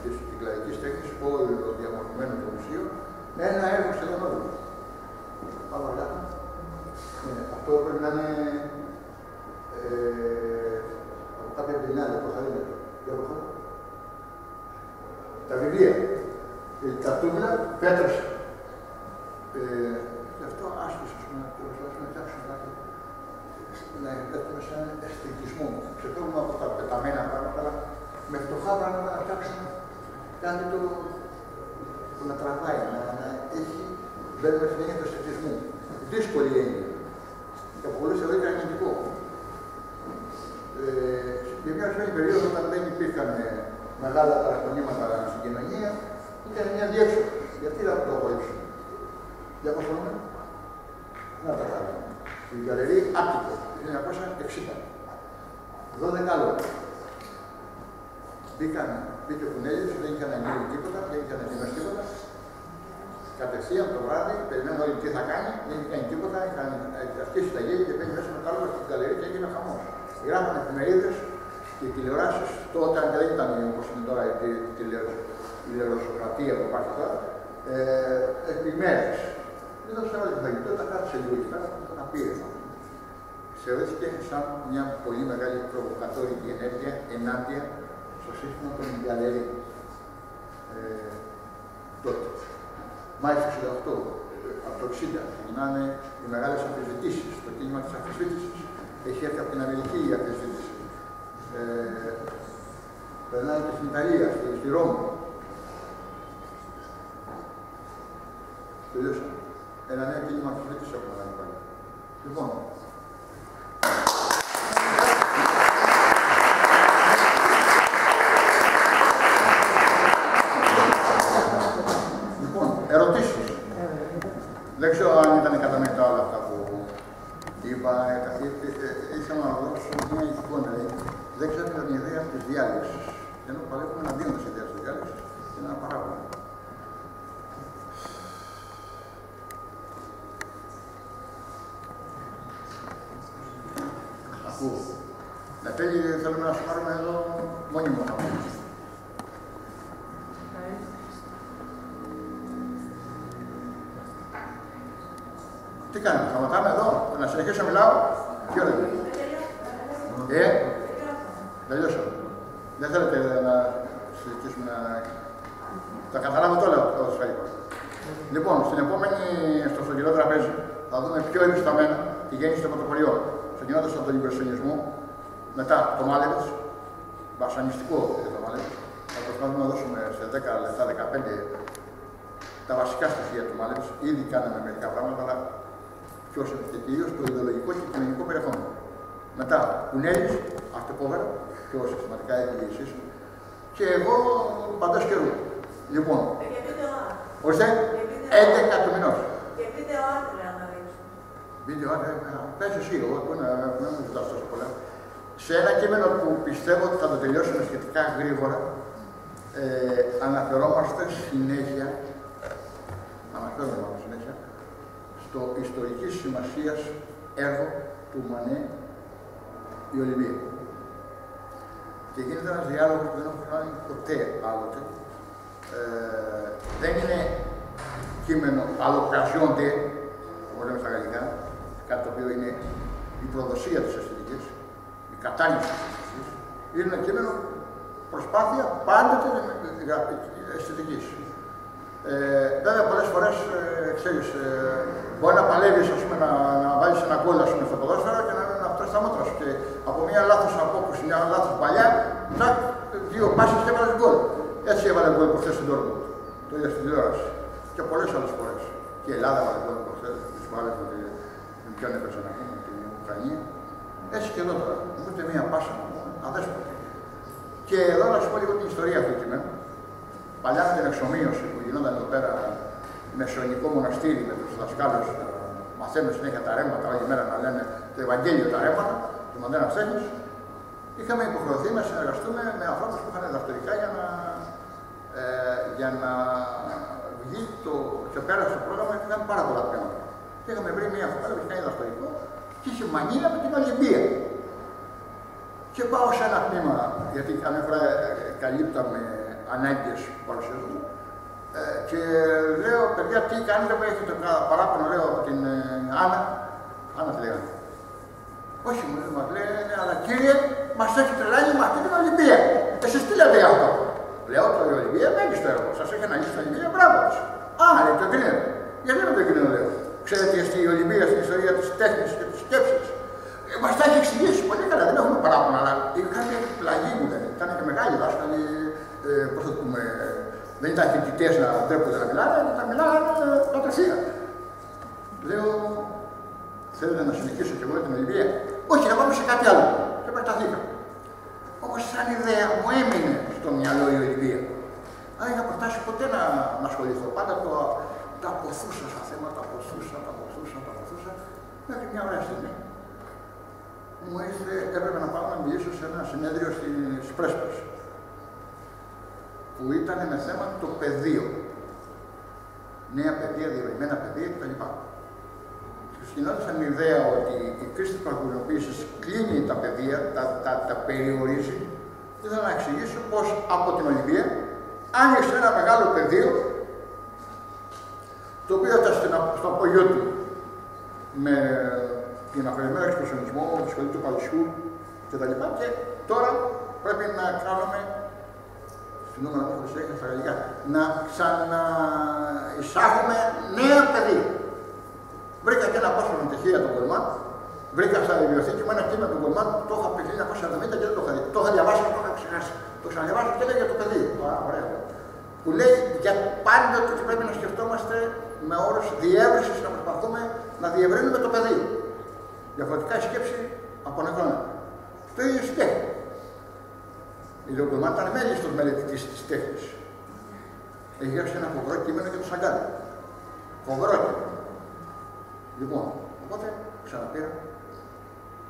της Κυκλαδικής Τέχνης, όλο το διαμορφωμένο το μουσείο, με ένα έργο σχεδόν όλο. Πάμε όλα. Αυτό πρέπει να είναι από κάποια πινάλια, πώς θα είναι. Τα βιβλία, τα τούμπλα, πέτρος. Γι' αυτό άσκησε να προσπαθήσουμε να φτιάξουμε κάτι, να έχουμε σε έναν αισθητισμό. Ξεφεύγουμε από τα πεταμένα πράγματα, αλλά με φτωχά πράγματα να φτιάξουμε κάτι που να τραβάει, να έχει, μπαίνουμε στην έννοια του αισθητισμού. Δύσκολη έννοια. Και από πολλές εδώ ήταν αρνητικό. Για μια ορισμένη περίοδο, όταν δεν υπήρχαν μεγάλα παραπονήματα στην κοινωνία, ήταν μια διέξοδο. Γιατί να το απολύψουμε. Για πώς μπορούμε να τα κάνουμε. Στην Γαλερή Άττικο, το 1960. 12 άλλο. Μπήκε ο Κουνέλης, δεν είχαν ανοίγει τίποτα, δεν είχαν ετοιμάσει τίποτα. Κατευθείαν το βράδυ, περιμένουν όλοι τι θα κάνει, δεν είχε κάνει τίποτα, είχαν αρχίσει τα γέλια και μπαίνει μέσα με το άλλο στην Γαλερή και έγινε χαμός. Γράφανε εφημερίδες και τηλεοράσεις, τότε δεν ήταν όπως είναι τώρα η τηλεορασοκρατία που υπάρχει τώρα, επί μέρες. Δεν έδωσαν όλη την φαγητό, τα κράτησε λίγο και τα πήρε. Θεωρήθηκε σαν μια πολύ μεγάλη προβοκατόρικη ενέργεια ενάντια στο σύστημα των Γκαλερί. Τότε. Μάλιστα, 68, από το 60, ξεκινάνε οι μεγάλες αμφισβητήσεις, το κίνημα της αμφισβήτησης. Έχει έρθει από την Αμερική η αμφισβήτηση. Περνάει και στην Ιταλία, στη Ρώμη. Τελειώσαμε. Ένα νέο κίνημα αμφισβήτησης έχουμε να υπάρχει. Λοιπόν, ερωτήσεις. Δεν ξέρω αν ήταν κατανοητά όλα αυτά που είπα. Ήθελα να δώσω μια εικόνα. Δεν ξέρω την ιδέα της διάλυσης. Ενώ παλεύουμε εναντίον της ιδέας της διάλυσης. Είναι ένα παράγοντα. Ακούω. Να θέλουμε να σου πάρουμε εδώ μόνιμο χαμό. Τι κάνουμε, σταματάμε εδώ, να συνεχίσω να μιλάω. Τι ώρα είναι. Τελειώσαμε. Δεν θέλετε να συζητήσουμε να... Τα καταλάβω τώρα όσο θα είπα. Λοιπόν, στο κοινό τραπέζι θα δούμε πιο εμπισταμένα τη γέννηση των πρωτοπολιών. Ξεκινώντας από τον υπερσυνισμό, μετά το Μάλεβιτς, βασανιστικό το Μάλεβιτς. Θα προσπαθούμε να δώσουμε σε 10 λεπτά, 15 τα βασικά στοιχεία του Μάλεβιτς. Ήδη κάναμε μερικά πράγματα, αλλά και κυρίως το ιδεολογικό και κοινωνικό περιεχόμενο. Μετά, Κουνέλης, αυτοπόβερα, πιο συστηματικά έχει εσείς. Και εγώ παντός καιρού. Λοιπόν, ορίστε, 11 του μηνός. Και βίντεο άρθρα να ρίξουμε. Βίντεο άρθρα, πες εσύ, εγώ να μην ζητάς τόσο πολλά. Σε ένα κείμενο που πιστεύω ότι θα το τελειώσουμε σχετικά γρήγορα, αναφερόμαστε συνέχεια στο ιστορικής σημασίας έργο του Μανέ η Ολυμπία. Και γίνεται ένας διάλογος που δεν έχω κάνει ποτέ άλλοτε. Δεν είναι κείμενο αλοκρασιόνται, όπως λέμε στα γαλλικά, κάτι το οποίο είναι η προδοσία της αισθητικής, η κατάληψη της αισθητικής. Είναι ένα κείμενο προσπάθεια πάντοτε αισθητικής. Βέβαια, πολλές φορές, ξέρεις, μπορεί να παλεύεις, ας πούμε, να βάλεις ένα γκολ, ας πούμε, στο ποδόσφαιρο και να φτάσει τα μότρα σου. Και από μια λάθος απόκριση, μια λάθος παλιά, τσακ, 2 πάσεις και έβαλες γκολ. Έτσι έβαλε γκολ προχθές στην Ντόρτμουντ. Το είδα στην τηλεόραση. Και πολλές άλλες φορές. Και η Ελλάδα έβαλε γκολ προχθές, τις βάλες ότι με ποιον έπαιζε να πούμε, την Ουκρανία. Έτσι και εδώ τώρα. Ούτε μία πάσα να πούμε, αδέσποτη. Και εδώ να σου πω λίγο την ιστορία αυτού του κειμένου. Παλιά με την εξομοίωση που γινόταν εδώ πέρα μεσαιωνικό μοναστήρι με τους δασκάλους, μαθαίνουν συνέχεια τα ρέματα, όλη μέρα να λένε το Ευαγγέλιο τα ρέματα, του Μοντέρνα Τέχνης, είχαμε υποχρεωθεί να συνεργαστούμε με ανθρώπους που είχαν διδακτορικά για να βγει και πέρα στο πρόγραμμα και είχαν πάρα πολλά θέματα. Και είχαμε βρει μια φορά που είχε κάνει διδακτορικό και είχε μανία με την Ολυμπία. Και πάω σε ένα τμήμα, γιατί καμιά φορά καλύπταμε ανάγκες που παρουσιάζονται. Και λέω, παιδιά, τι κάνετε που έχετε παράπονο, λέω, από την Άννα. Άννα τη λέγανε. Όχι, μας λένε, αλλά κύριε, μας έχει τρελάνει με αυτή την Ολυμπία. Εσείς τι λέτε για αυτό? Λέω, το Ολυμπία δεν έχει στο έργο. Σας έχει αναλύσει την Ολυμπία, μπράβο της. Α, λέει, το κρίνω. Γιατί δεν το κρίνω, λέω. Ξέρετε τι η Ολυμπία στην ιστορία της τέχνης και της σκέψης. Μας τα έχει εξηγήσει πολύ καλά, δεν έχουμε παράπονα, αλλά είχαν πλαγί μου, δεν ήταν και μεγάλοι δάσκαλοι. Πώς θα το πούμε, δεν ήταν φοιτητές να ντρέπονται να μιλάνε, τα μιλάνε κατευθείαν. Λέω, θέλετε να συνεχίσω και εγώ την Ολυμπία? Όχι, να πάμε σε κάτι άλλο. Και επεκταθήκα. Όμως, σαν ιδέα μου έμεινε στο μυαλό η Ολυμπία. Δεν είχα προτάσει ποτέ να ασχοληθώ. Πάντα τα αποθούσα στα θέματα, τα αποθούσα. Μέχρι μια ωραία στιγμή μου ήρθε, έπρεπε να πάω να μιλήσω σε ένα συνέδριο στις Πρέσπες, που ήταν με θέμα το πεδίο. Νέα παιδεία, διευρυμένα παιδεία κτλ. Σκηνόντουσαν την ιδέα ότι η κρίση της παγκοσμιοποίησης κλείνει τα παιδεία, τα περιορίζει. Ήθελα να εξηγήσω πως από την Ολυμπία άνοιξε ένα μεγάλο πεδίο, το οποίο ήταν στο απογειό του με την αφαιρεμένο εξπρεσιονισμό, τη σχολή του Παλαισιού κτλ. Και τώρα πρέπει να κάνουμε, συγγνώμη να μην συνέχεια στα γαλλικά, να ξαναεισάγουμε νέα παιδεία. Βρήκα και ένα απόσπασμα με τυχαία των Γκολμάν, βρήκα στα βιβλιοθήκη μου ένα κείμενο του Γκολμάν, το είχα πει 1970 και δεν το είχα δει. Το είχα διαβάσει και το είχα ξεχάσει. Το ξαναδιαβάσω και λέει για το πεδίο. Ωραία. Που λέει για πάντοτε ότι πρέπει να σκεφτόμαστε με όρους διεύρυνσης, να προσπαθούμε να διευρύνουμε το πεδίο. Διαφορετικά η σκέψη απονεκρώνεται. Το ίδιο στη τέχνη. Η Γκολμάν ήταν μέλιστος μελετητής της τέχνης. Έχει γράψει ένα φοβερό κείμενο για το Σαγκάρι. Φοβερό κείμενο. Λοιπόν, οπότε ξαναπήρα,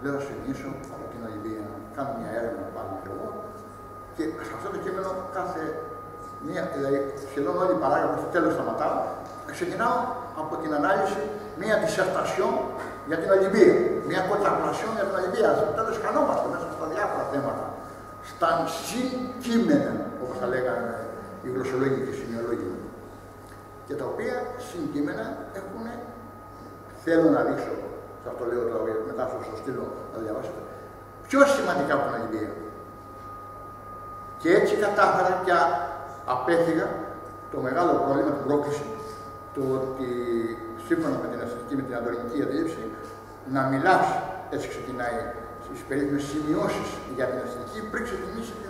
λέω να συνεχίσω από την Ολυμπία, κάνω μια έρευνα πάνω και εγώ και σε αυτό το κείμενο κάθε μία, δηλαδή σχεδόν όλη η παράγραφος στο τέλος σταματάω, ξεκινάω από την ανάλυση μία dissertation για την Ολυμπία, μία contemplation για την Ολυμπία. Στο τέλος χανόμαστε μέσα στα διάφορα θέματα, στα συγκείμενα, όπως τα λέγανε οι γλωσσολόγοι και οι σημειολόγοι, και τα οποία συγκείμενα έχουν, θέλω να δείξω, θα το λέω τώρα, μετά στο στείλω να διαβάσετε, πιο σημαντικά από την Ολυμπία. Και έτσι κατάφερα και απέφυγα το μεγάλο πρόβλημα, την πρόκληση, το ότι σύμφωνα με την αισθητική, με την αντωνική αντίληψη, να μιλάς, έτσι ξεκινάει, στις περίφημες σημειώσεις για την αισθητική, πριν ξεκινήσει την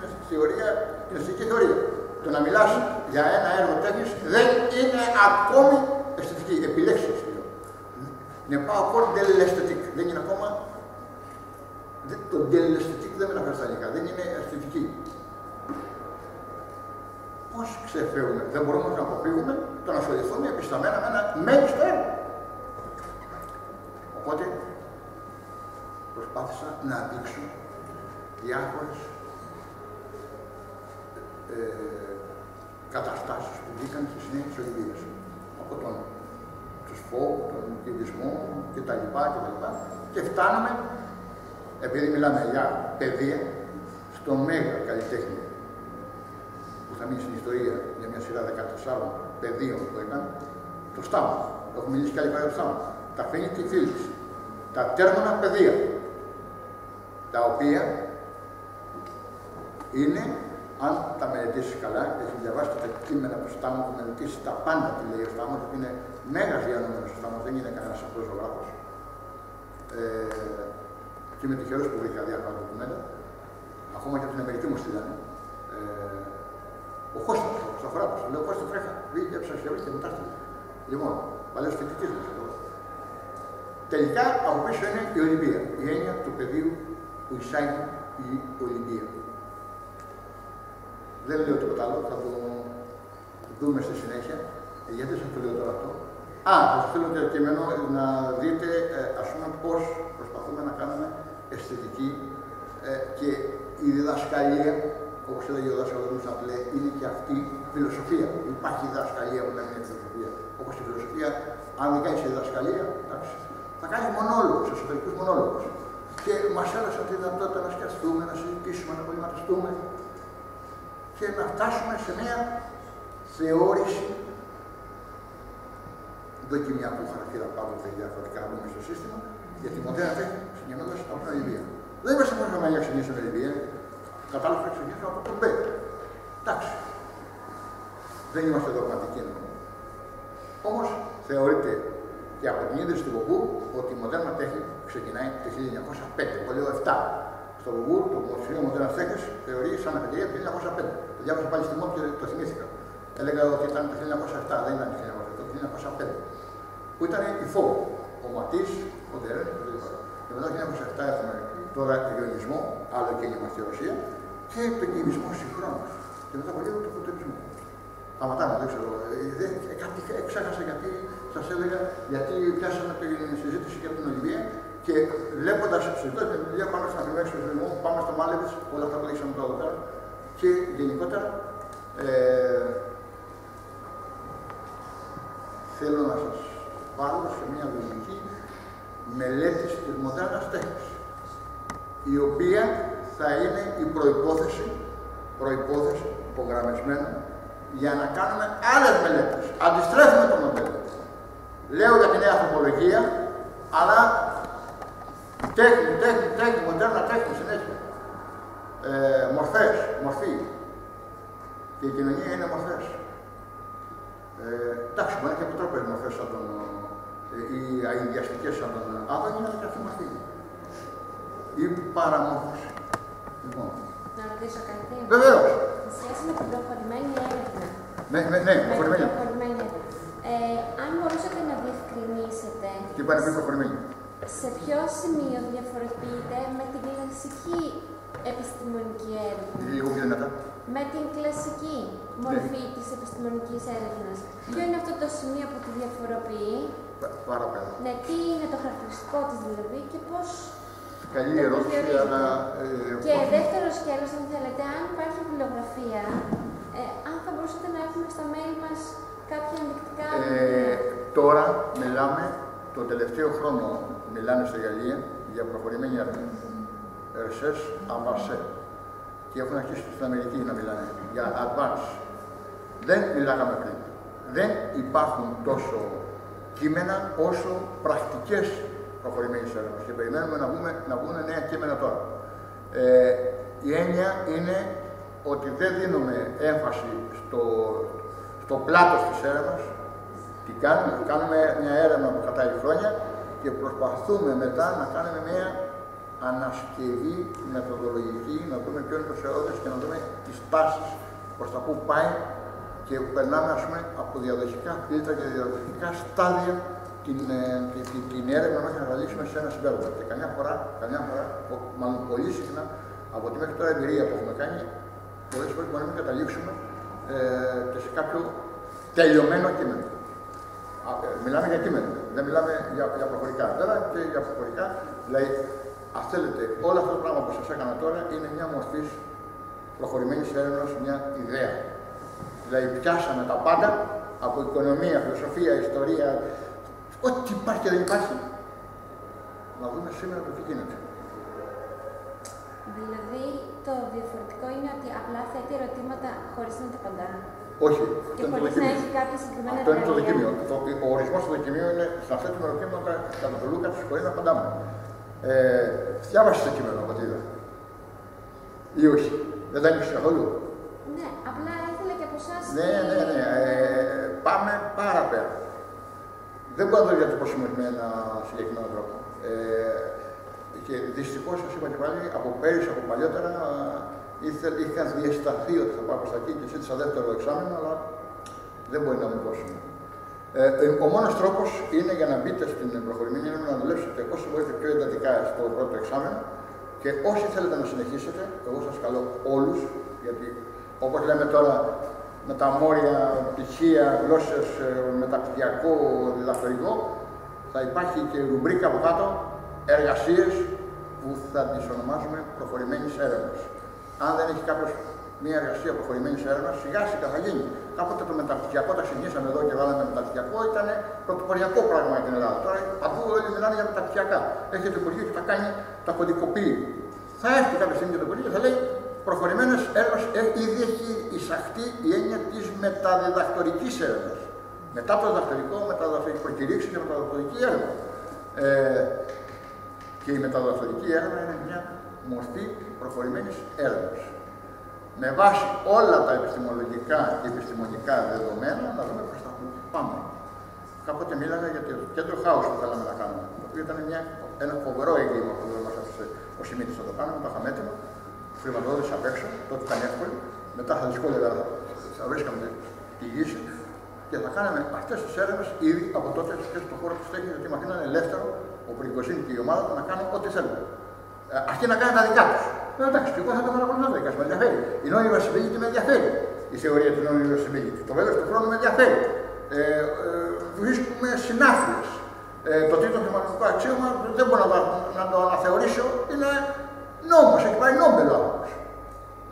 αισθητική θεωρία. Το να μιλάς για ένα έργο τέχνης δεν είναι ακόμη αισθητική, επιλέξεις. Ne pas encore de l'esthétique. Δεν είναι ακόμα. Το de l'esthétique δεν είναι στα δεν είναι αισθητική. Πώς ξεφεύγουμε, δεν μπορούμε να αποφύγουμε το να ασχοληθούμε επισταμένα με ένα μέγιστο έργο. Οπότε προσπάθησα να δείξω διάφορες καταστάσεις που βγήκαν στις συνέχειες Ολυμπίες. Από τον φόβο, τον κυβισμό κτλ. Και φτάνουμε, επειδή μιλάμε για παιδεία, στον μέγα καλλιτέχνη που θα μείνει στην ιστορία για μια σειρά 14 παιδείων που έκανε, το Στάμο. Έχω μιλήσει και άλλη φορά για το Στάμο. Τα Affinity Fields, τα τέρμονα παιδεία, τα οποία είναι, αν τα μελετήσεις καλά, έχει διαβάσει τα κείμενα του Στάμου, που μελετήσεις τα πάντα τι λέει ο Στάμος, ότι είναι μέγας διανοούμενος ο Στάμος, δεν είναι κανένας απλός ζωγράφος. Και είμαι τυχερός που βρήκα διάφορα ντοκουμέντα, ακόμα και από την Αμερική μου στείλανε. Ο Κώστας, ο Κωστοφοράπος, λέω Κώστα Φρέχα, βγήκε, έψαξε και μετά στείλε. Λοιπόν, παλαιός φοιτητής μας εδώ. Τελικά από πίσω είναι η Ολυμπία, η έννοια του πεδίου που εισάγει η Ολυμπία. Δεν λέω τίποτα άλλο, θα το δούμε στη συνέχεια. Γιατί σας το λέω τώρα αυτό? Θα σας στείλω και το κείμενο να δείτε, ας πούμε, πώς προσπαθούμε να κάνουμε αισθητική και η διδασκαλία, όπως έλεγε ο δάσκαλος μου, είναι και αυτή φιλοσοφία. Υπάρχει διδασκαλία που δεν είναι φιλοσοφία. Όπως η φιλοσοφία, αν δεν κάνεις διδασκαλία, εντάξει, θα κάνει μονόλογους, εσωτερικούς μονόλογους. Και μας έδωσε τη δυνατότητα να σκεφτούμε, να συζητήσουμε, να προβληματιστούμε και να φτάσουμε σε μια θεώρηση δοκιμιακού χαρακτήρα πάντοτε διαφορετικά να μπούμε στο σύστημα, γιατί η μοντέρνα τέχνη ξεκινώντας από την Ολυμπία. Δεν είμαστε μόνο να ξεκινήσουμε την Ολυμπία, κατάλαβα να ξεκινήσουμε από τον Μπέ. Εντάξει. Δεν είμαστε δογματικοί εννοώ. Όμως θεωρείται και από την ίδρυση του Βουμπού ότι η μοντέρνα τέχνη ξεκινάει το 1905, το λέω 7. Στο Βουμπού, το Μουσείο Μοντέρνα Τέχνης θεωρεί σαν αφεντηρία το 1905. Το διάβασα πάλι στη μόνη και το θυμήθηκα. Έλεγα ότι ήταν το 1907, δεν ήταν το 1907, το 1905. Που ήταν η Φόβο, ο Ματής, ο Ντερέν κλπ. Και μετά το 1907 έχουμε τώρα τον Ιωνισμό, άλλο και η Ρωσία, και τον κυβισμό συγχρόνως. Και μετά πολύ το φωτοεπισμό. Σταματάμε, δεν ξέρω. Κάτι ξέχασα γιατί σας έλεγα, γιατί πιάσαμε την συζήτηση για την Ολυμπία και βλέποντας συζητώντας την δουλειά πάνω στην αφημερινή εξωτερικό, πάμε στο Μάλεβιτς, όλα αυτά που δείξαμε τώρα εδώ πέρα. Και γενικότερα θέλω να σας βάλω σε μια λογική μελέτη της μοντέρνας τέχνης, η οποία θα είναι η προϋπόθεση υπογραμμισμένη για να κάνουμε άλλες μελέτες. Αντιστρέφουμε το μοντέλο. Λέω για τη νέα ανθρωπολογία, αλλά τέχνη, μοντέρνα τέχνη συνέχεια. Μορφή. Και η κοινωνία είναι μορφές. Εντάξει, μπορεί να είναι και από τρόπες μορφές σαν τον, οι αειδιαστικές σαν τον Άδωνη, αλλά και αυτή η μορφή. Η παραμόρφωση. Λοιπόν. Να ρωτήσω κάτι. Βεβαίως. Σε σχέση με την προχωρημένη έρευνα. Ναι, προχωρημένη. Αν μπορούσατε να διευκρινίσετε. Τι πάνε πριν προχωρημένη. Σε ποιο σημείο διαφοροποιείται με την κλασική επιστημονική έρευνα? Λίγο πιο δυνατά. Με την κλασική μορφή της επιστημονικής έρευνας. Ποιο είναι αυτό το σημείο που τη διαφοροποιεί? Παραπέρα. Ναι, τι είναι το χαρακτηριστικό της δηλαδή και πώς. Καλή ερώτηση, αλλά. Και δεύτερο σκέλος, αν θέλετε, αν υπάρχει βιβλιογραφία, αν θα μπορούσατε να έχουμε στα mail μας κάποια ενδεικτικά. Τώρα μιλάμε, το τελευταίο χρόνο μιλάνε στη Γαλλία για προχωρημένη έρευνα. Recherche avancée. Και έχουν αρχίσει στην Αμερική να μιλάνε για advance. Δεν μιλάγαμε πριν. Δεν υπάρχουν τόσο κείμενα όσο πρακτικές προχωρημένης έρευνας και περιμένουμε να βγουν νέα κείμενα τώρα. Η έννοια είναι ότι δεν δίνουμε έμφαση στο πλάτος της έρευνας. Τι κάνουμε μια έρευνα που κρατάει χρόνια και προσπαθούμε μετά να κάνουμε μια ανασκευή μεθοδολογική, να δούμε ποιο είναι το σεώδες και να δούμε τις τάσεις προς τα που πάει και περνάμε, ας πούμε, από διαδοχικά φίλτρα και διαδοχικά στάδια την έρευνα μέχρι να καταλήξουμε σε ένα συμπέρασμα. Και καμιά φορά, μάλλον πολύ συχνά, από τη μέχρι τώρα εμπειρία που έχουμε κάνει, πολλές φορές μπορούμε να καταλήξουμε και σε κάποιο τελειωμένο κείμενο. Μιλάμε για κείμενο, δεν μιλάμε για προφορικά. Βέβαια και για προφορικά, δηλαδή, αν θέλετε, όλο αυτό το πράγμα που σας έκανα τώρα είναι μια μορφή προχωρημένης έρευνας, μια ιδέα. Δηλαδή πιάσαμε τα πάντα, από οικονομία, φιλοσοφία, ιστορία, ό,τι υπάρχει και δεν υπάρχει. Να δούμε σήμερα το τι γίνεται. Δηλαδή, το διαφορετικό είναι ότι απλά θέτει ερωτήματα χωρίς να τα απαντά. Όχι. Και χωρίς να έχει κάποια συγκεκριμένα αυτό είναι το δοκίμιο. Ο ορισμός του δοκιμίου είναι να θέτουμε ερωτήματα κατά το Λούκα χωρίς να απαντάμε. Διάβασε το κείμενο από ό,τι είδα. Ή όχι. Δεν τα έχεις καθόλου. Ναι, απλά ήθελα και από εσάς. Ναι. Πάμε πάρα πέρα. Δεν μπορώ να το διατυπώσουμε με ένα συγκεκριμένο τρόπο. Και δυστυχώς, σας είπα και πάλι, από πέρυσι, από παλιότερα, είχα διασταθεί ότι θα πάω προς τα εκεί και ζήτησα δεύτερο εξάμηνο, αλλά δεν μπορεί να μου δώσουν. Ο μόνος τρόπος είναι για να μπείτε στην προχωρημένη έρευνα να δουλέψετε όσο μπορείτε πιο εντατικά στο πρώτο εξάμηνο και όσοι θέλετε να συνεχίσετε, εγώ σας καλώ όλους, γιατί όπως λέμε τώρα με τα μόρια, πτυχία, γλώσσες, μεταπτυχιακό, διδακτορικό, θα υπάρχει και ρουμπρίκα από κάτω, εργασίες που θα τις ονομάζουμε προχωρημένης έρευνας. Αν δεν έχει κάποιος μια εργασία προχωρημένης έρευνας, σιγά σιγά θα γίνει. Κάποτε το μεταπτυχιακό, τα ξεκινήσαμε εδώ και βάλαμε μεταπτυχιακό, ήταν πρωτοποριακό πράγμα για την Ελλάδα. Τώρα παντού όλοι μιλάνε για μεταπτυχιακά. Έχετε το Υπουργείο και τα κάνει, τα κωδικοποιεί. Θα έρθει κάποια στιγμή και το Υπουργείο και θα λέει προχωρημένες έρευνες, ήδη έχει εισαχθεί η έννοια της μεταδιδακτορικής έρευνας. Μετά το διδακτορικό, μεταδιδακτορική προκηρύξη και μεταδιδακτορική έρευνα. Και η μεταδιδακτορική έρευνα είναι μια μορφή προχωρημένης έρευνας. Με βάση όλα τα επιστημολογικά και επιστημονικά δεδομένα να δούμε προς τα που πάμε. Κάποτε μίλαγα για το κέντρο χάους που θέλαμε να κάνουμε, το οποίο ήταν ένα φοβερό εγκλήμα που δεν μας άφησε ο Σιμίτης να το κάνουμε, το είχαμε έτοιμο, χρηματοδότηση απ' έξω, τότε ήταν εύκολη, μετά θα δυσκόλευε, θα βρίσκαμε τη λύση και θα κάναμε αυτές τις έρευνες ήδη από τότε και στον χώρο της τέχνης, γιατί μας δίνανε ελεύθερο ο Πριγκοζίνη και η ομάδα του να κάνουν ό,τι θέλουν. Αυτοί να κάνουν τα δικά τους. Εντάξει, και εγώ θα το παρακολουθώ τα δικά σου, με ενδιαφέρει. Η νόμιμη Βασιλική με ενδιαφέρει. Η θεωρία του νόμιμη Βασιλική. Το βέλος του χρόνου με ενδιαφέρει. Βρίσκουμε συνάφειες. Το τρίτο χρηματικό αξίωμα δεν μπορώ να το αναθεωρήσω. Είναι νόμος, έχει πάει νόμπελ ο άνθρωπος.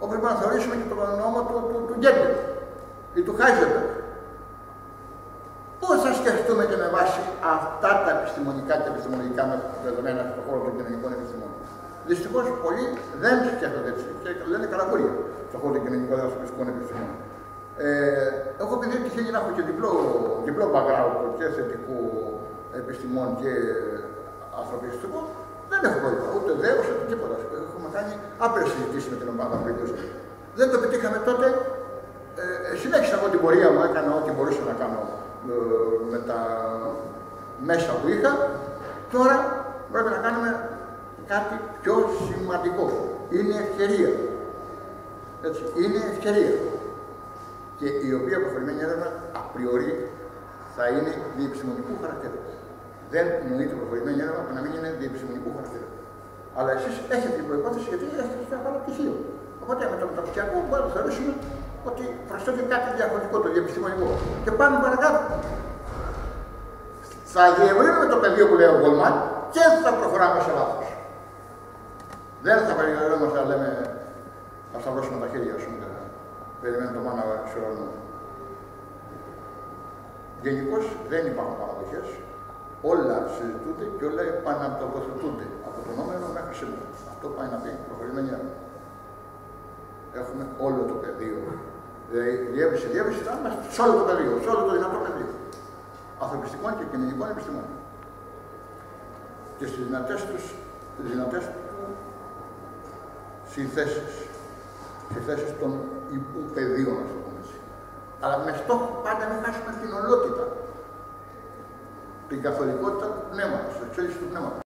Όπως μπορούμε να θεωρήσουμε και τον νόμο του Γκέμπελ ή του Χάιζενμπεργκ. Πώς θα σκεφτούμε και με βάση αυτά τα επιστημονικά και επιστημολογικά δεδομένα στον χώρο των κοινωνικών επιστημών. Δυστυχώς πολλοί δεν σκέφτονται έτσι και λένε καρακούρια στον χώρο των κοινωνικών επιστημών. Εγώ επειδή τυχαίνει να έχω και διπλό background και θετικού επιστημών και ανθρωπιστικού, δεν έχω πρόβλημα ούτε δέος ούτε τίποτα. Έχουμε κάνει άπειρες συζητήσεις με την ομάδα που ήρθε. Δεν το πετύχαμε τότε. Συνέχισα εγώ την πορεία μου, έκανα ό,τι μπορούσα να κάνω με τα μέσα που είχα. Τώρα πρέπει να κάνουμε κάτι πιο σημαντικό. Είναι ευκαιρία. Έτσι, είναι ευκαιρία. Και η οποία προχωρημένη έρευνα απριορί θα είναι διεπιστημονικού χαρακτήρα. Δεν νοείται προχωρημένη έρευνα που να μην είναι διεπιστημονικού χαρακτήρα. Αλλά εσείς έχετε την προϋπόθεση γιατί έχετε και ένα πτυχίο. Οπότε με το μεταπτυχιακό μπορούμε να θεωρήσουμε ότι προσθέτει κάτι διαφορετικό, το διεπιστημονικό. Και πάμε παρακάτω. Θα διευρύνουμε το πεδίο που λέει ο Γκόλμαν και θα προχωράμε σε βάθος. Δεν θα περιοριζόμαστε να λέμε να σταυρώσουμε τα χέρια, ας πούμε, περιμένουμε το μάνα σε ουρανό. Γενικώς δεν υπάρχουν παραδοχές. Όλα συζητούνται και όλα επανατοποθετούνται από τον νούμερο μέχρι σήμερα. Αυτό πάει να πει προχωρημένη έρευνα. Έχουμε όλο το πεδίο. Δηλαδή, διεύρυνση θα είμαστε σε όλο το πεδίο, σε όλο το δυνατό πεδίο. Ανθρωπιστικών και κοινωνικών επιστημών. Και στις δυνατές του συνθέσεις των υποπεδίων, ας το πούμε έτσι. Αλλά με στόχο πάντα μην χάσουμε την ολότητα, την καθολικότητα του πνεύματος, την εξέλιξη του πνεύματος.